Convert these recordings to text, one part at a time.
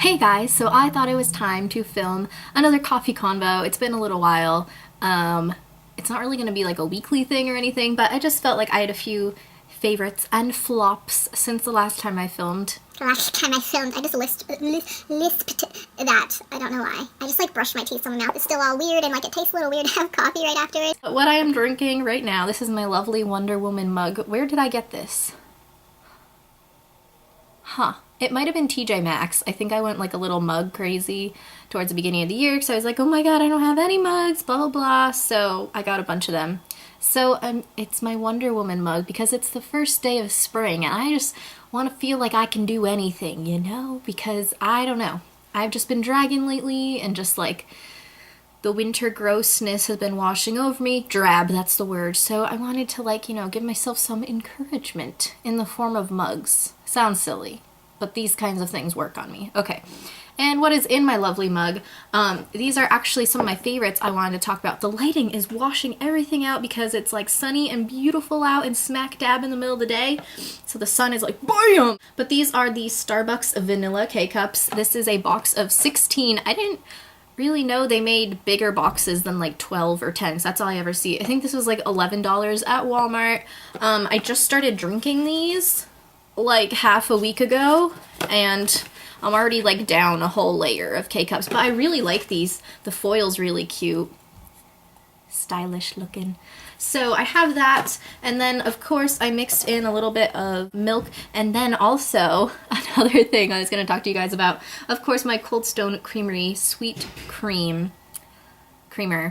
Hey guys, so I thought it was time to film another coffee convo. It's been a little while. It's not really going to be like a weekly thing or anything, but I just felt like I had a few favorites and flops since the last time I filmed. The last time I filmed, I just lisped that. I don't know why. I just like brushed my teeth, so my mouth is still all weird and like it tastes a little weird to have coffee right after it. But what I am drinking right now, this is my lovely Wonder Woman mug. Where did I get this? It might have been TJ Maxx. I think I went like a little mug crazy towards the beginning of the year because I was like, oh my god, I don't have any mugs, blah blah blah. So I got a bunch of them. So it's my Wonder Woman mug because it's the first day of spring and I just want to feel like I can do anything, you know? Because I don't know. I've just been dragging lately and just like the winter grossness has been washing over me. Drab, that's the word. So I wanted to like, you know, give myself some encouragement in the form of mugs. Sounds silly, but these kinds of things work on me. Okay, and what is in my lovely mug? These are actually some of my favorites I wanted to talk about. The lighting is washing everything out because it's like sunny and beautiful out and smack dab in the middle of the day. So the sun is like BAM! But these are the Starbucks Vanilla K-Cups. This is a box of 16. I didn't really know they made bigger boxes than like 12 or 10, so that's all I ever see. I think this was like $11 at Walmart. I just started drinking these like half a week ago and I'm already like down a whole layer of K-Cups, but I really like these. The foil's really cute. Stylish looking. So I have that, and then of course I mixed in a little bit of milk, and then also another thing I was going to talk to you guys about, of course, my Cold Stone Creamery Sweet Creamer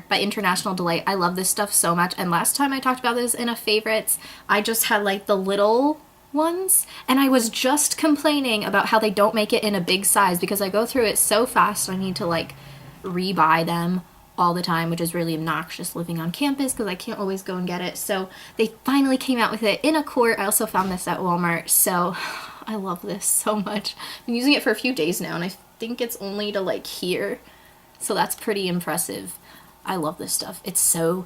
by International Delight. I love this stuff so much, and last time I talked about this in a favorites, I just had like the little ones, and I was just complaining about how they don't make it in a big size because I go through it so fast I need to like rebuy them all the time, which is really obnoxious living on campus because I can't always go and get it. So they finally came out with it in a quart. I also found this at Walmart, so I love this so much. I've been using it for a few days now and I think it's only to like here, so that's pretty impressive. I love this stuff. It's so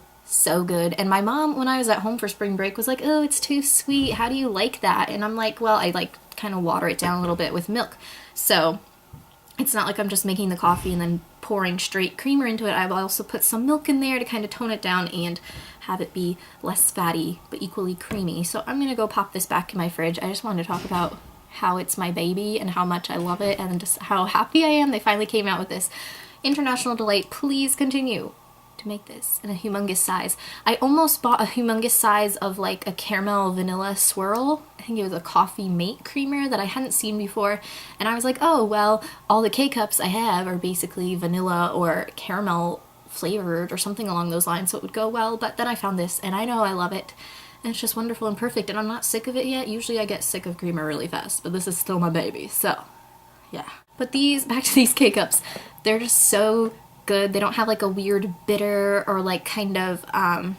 good. And my mom, when I was at home for spring break, was like, oh, it's too sweet, how do you like that? And I'm like, well, I like kind of water it down a little bit with milk, so it's not like I'm just making the coffee and then pouring straight creamer into it. I've also put some milk in there to kind of tone it down and have it be less fatty but equally creamy. So I'm gonna go pop this back in my fridge. I just wanted to talk about how it's my baby and how much I love it and just how happy I am they finally came out with this. International Delight, please continue to make this in a humongous size. I almost bought a humongous size of like a caramel vanilla swirl. I think it was a coffee mate creamer that I hadn't seen before, and I was like, oh well, all the K-Cups I have are basically vanilla or caramel flavored or something along those lines, so it would go well. But then I found this and I know I love it and it's just wonderful and perfect, and I'm not sick of it yet. Usually I get sick of creamer really fast, but this is still my baby, so yeah. But these, back to these K-Cups, they're just so good. They don't have like a weird bitter or like kind of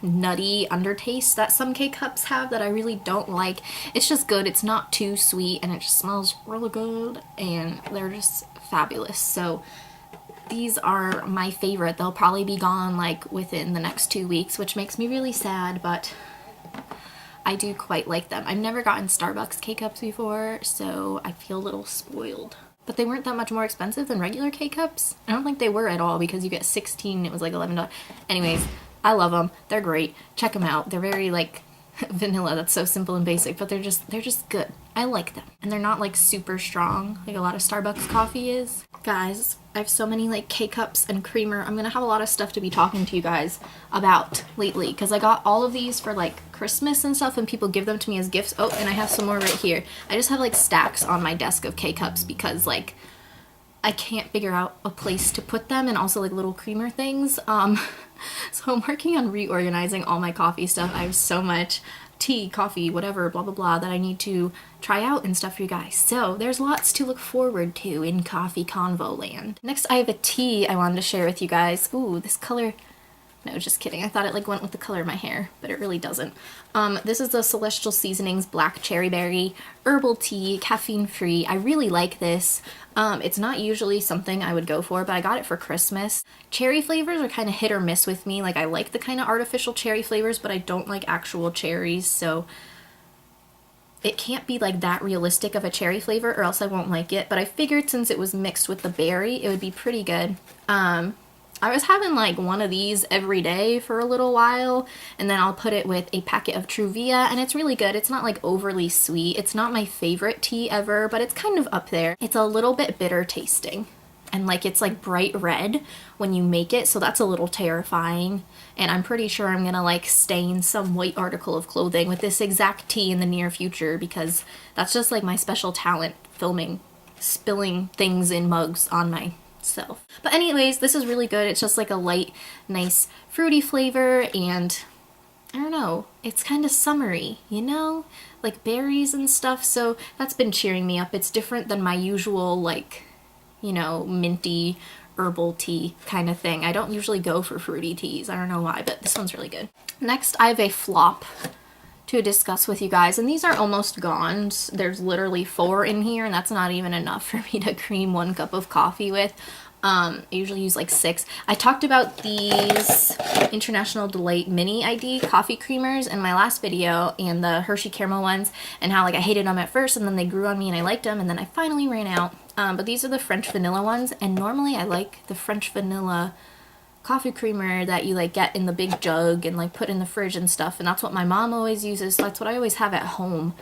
nutty undertaste that some K-Cups have that I really don't like. It's just good. It's not too sweet and it just smells really good and they're just fabulous. So these are my favorite. They'll probably be gone like within the next 2 weeks, which makes me really sad, but I do quite like them. I've never gotten Starbucks K-Cups before, so I feel a little spoiled. But they weren't that much more expensive than regular K-Cups. I don't think they were at all because you get 16, it was like $11. Anyways, I love them. They're great. Check them out. They're very like vanilla. That's so simple and basic, but they're just good. I like them. And they're not like super strong like a lot of Starbucks coffee is. Guys, I have so many like K-Cups and creamer. I'm gonna have a lot of stuff to be talking to you guys about lately because I got all of these for like Christmas and stuff and people give them to me as gifts. Oh, and I have some more right here. I just have like stacks on my desk of K-Cups because like I can't figure out a place to put them, and also like little creamer things. So I'm working on reorganizing all my coffee stuff. I have so much tea, coffee, whatever, blah blah blah that I need to try out and stuff for you guys. So there's lots to look forward to in coffee convo land. Next I have a tea I wanted to share with you guys. Ooh, this color, no, just kidding. I thought it like went with the color of my hair, but it really doesn't. This is the Celestial Seasonings Black Cherry Berry Herbal Tea, caffeine free. I really like this. It's not usually something I would go for, but I got it for Christmas. Cherry flavors are kind of hit or miss with me. Like I like the kind of artificial cherry flavors, but I don't like actual cherries, so it can't be like that realistic of a cherry flavor or else I won't like it, but I figured since it was mixed with the berry, it would be pretty good. I was having like one of these every day for a little while, and then I'll put it with a packet of Truvia, and it's really good. It's not like overly sweet. It's not my favorite tea ever, but it's kind of up there. It's a little bit bitter tasting, and like it's like bright red when you make it, so that's a little terrifying. And I'm pretty sure I'm gonna like stain some white article of clothing with this exact tea in the near future, because that's just like my special talent, filming, spilling things in mugs on myself. But anyways, this is really good. It's just like a light, nice fruity flavor, and I don't know, it's kind of summery, you know, like berries and stuff, so that's been cheering me up. It's different than my usual, like, you know, minty herbal tea kind of thing. I don't usually go for fruity teas. I don't know why, but this one's really good. Next, I have a flop to discuss with you guys, and these are almost gone. There's literally 4 in here, and that's not even enough for me to cream 1 cup of coffee with. I usually use like 6. I talked about these International Delight Mini ID coffee creamers in my last video, and the Hershey caramel ones, and how like I hated them at first and then they grew on me and I liked them, and then I finally ran out. But these are the French vanilla ones, and normally I like the French vanilla coffee creamer that you like get in the big jug and like put in the fridge and stuff, and that's what my mom always uses, so that's what I always have at home.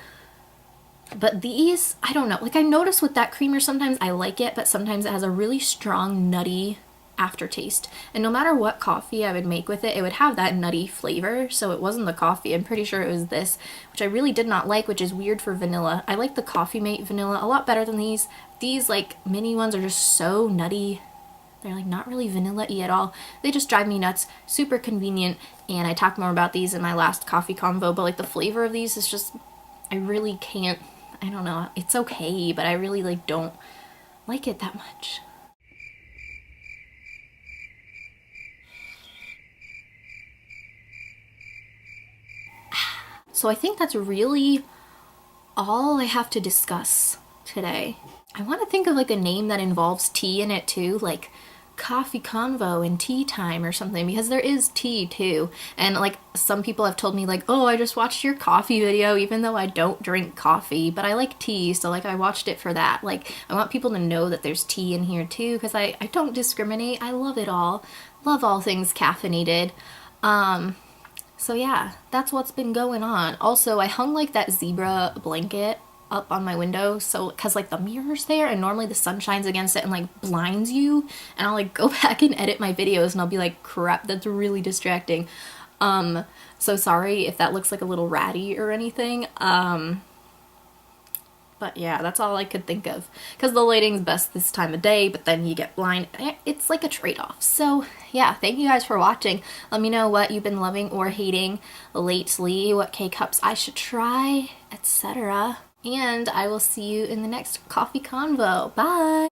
But these, I don't know, like I notice with that creamer sometimes I like it, but sometimes it has a really strong nutty aftertaste, and no matter what coffee I would make with it, it would have that nutty flavor. So it wasn't the coffee, I'm pretty sure it was this, which I really did not like, which is weird for vanilla. I like the Coffee Mate vanilla a lot better than these. These like mini ones are just so nutty. They're like not really vanilla-y at all. They just drive me nuts. Super convenient, and I talked more about these in my last coffee convo, but like the flavor of these is just, I really can't, I don't know, it's okay, but I really like don't like it that much. So I think that's really all I have to discuss today. I want to think of like a name that involves tea in it too, like coffee convo and tea time or something, because there is tea too. And like some people have told me like, oh, I just watched your coffee video, even though I don't drink coffee, but I like tea, so like I watched it for that. Like I want people to know that there's tea in here too, because I don't discriminate. I love it all. Love all things caffeinated. So yeah, that's what's been going on. Also, I hung like that zebra blanket up on my window, so because like the mirror's there and normally the sun shines against it and like blinds you, and I'll like go back and edit my videos and I'll be like, crap, that's really distracting. So sorry if that looks like a little ratty or anything. But yeah, that's all I could think of, because the lighting's best this time of day, but then you get blind. It's like a trade-off. So yeah, thank you guys for watching. Let me know what you've been loving or hating lately, what K-cups I should try, etc. And I will see you in the next coffee convo. Bye!